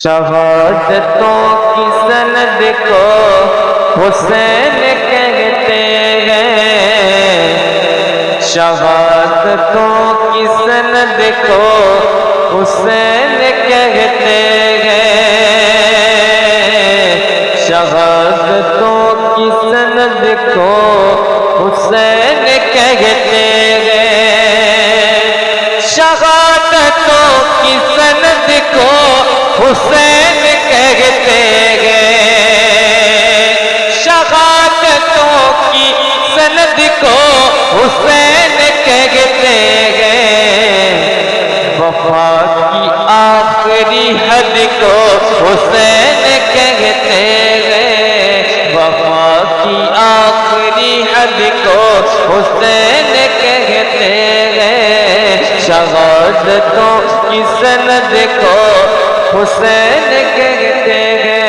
شہادتوں کی سند کو حسین کہتے ہیں، شہادتوں کی سند کو حسین کہتے ہیں، شہادتوں کی سند کو حسین کہتے ہیں، شہادتوں کی سند کو حسین کہتے ہیں، شہادتوں کی سند کو حسین کہتے ہیں، وفا کی آخری حد کو حسین کہتے ہیں، وفا کی آخری حد کو حسین کہتے ہیں، شہادتوں کی سند کو حسین کہتے ہیں۔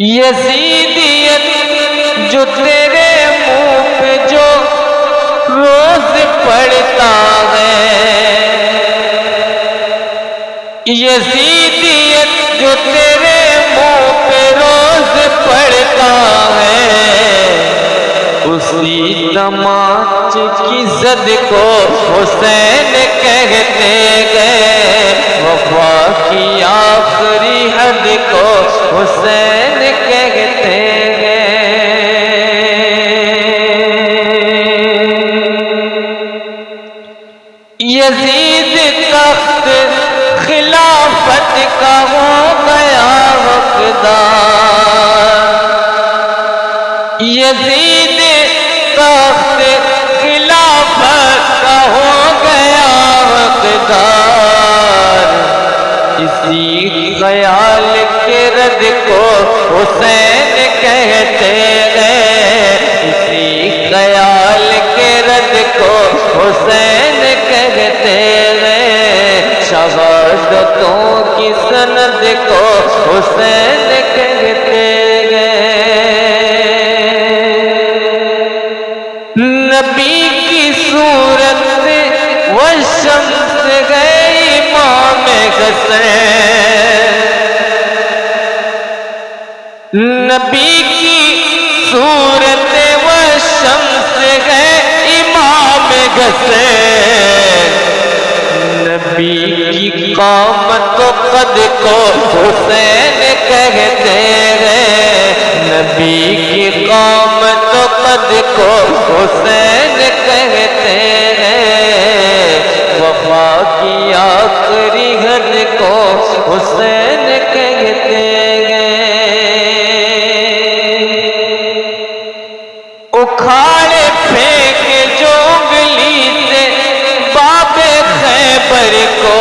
یزیدیت جو تیرے منہ پہ جو روز پڑتا ہے، یزیدیت جو تیرے منہ پہ روز پڑتا ہے، اسی تماچ کی زد کو حسین کہتے ہیں، وفا کی آخری حد کو حسین کہتے ہیں۔ یزید تخت خلافت کا ہو گیا حقدار، یزید تخت خلافت کا ہو گیا حقدار، اسی خیال کے رد کو حسین کہتے ہیں، اسی خیال کے رد کو حسین کہتے ہیں، شہادتوں کی سند کو حسین کہتے ہیں۔ نبی کی صورت والشمس ہے امام حسین، نبی کی صورت والشمس ہے امام حسین، نبی کی قامت و قد کو حسین کہتے ہیں، نبی کی قامت و قد کو حسین کہتے ہیں، وفا کی آخری حد کو حسین کہتے ہیں۔ اکھاڑے پھینک جو انگلی سے باب خیبر کو،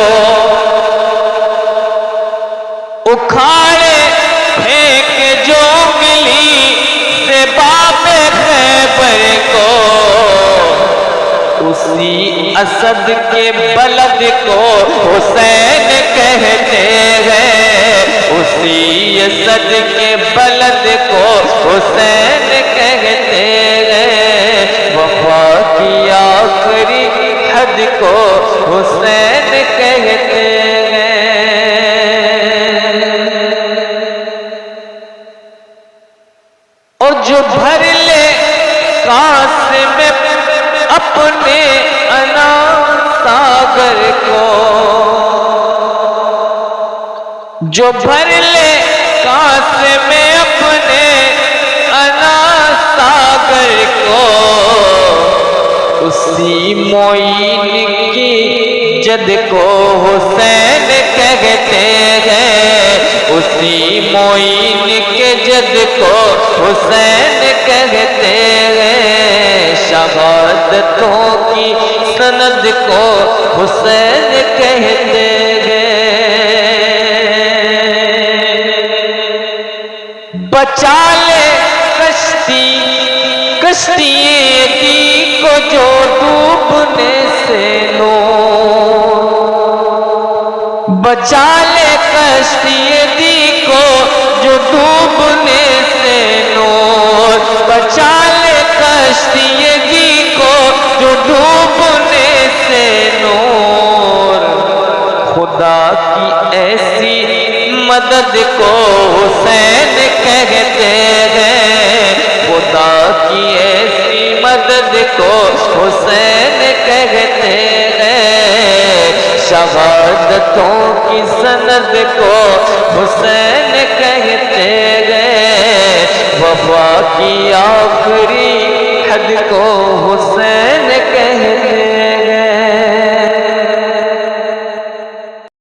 اکھاڑے پھینک جو انگلی سے باب خیبر کو، اسی اسد کے بلد کو حسین کہتے ہیں، اسی اسد کے بلد کو حسین کہتے ہیں، وفا کی آخری حد کو حسین کہتے ہیں۔ اور جو بھر لے کاس میں اپنے انا ساگر کو، جو بھر لے کاس میں اپنے انا ساگر کو، اسی معین کی جد کو حسین کہتے ہیں، اسی معین کے جد کو حسین کہتے ہیں، شہادتوں کی سند کو حسین کہتے ہیں۔ بچا لے کشتی کشتی دی کو جو ڈوبنے سے نو، بچا لے کشتی دی کو جو ڈوبنے سے نو، بچا لے کشتی دی کو جو ڈوبنے سے نو، خدا کی ایسی مدد کو حسین کہتے ہیں، خدا کی ایسی مدد کو حسین کہتے ہیں، شہادتوں کی سند کو حسین کہتے ہیں، وفا کی آخری حد کو حسین کہتے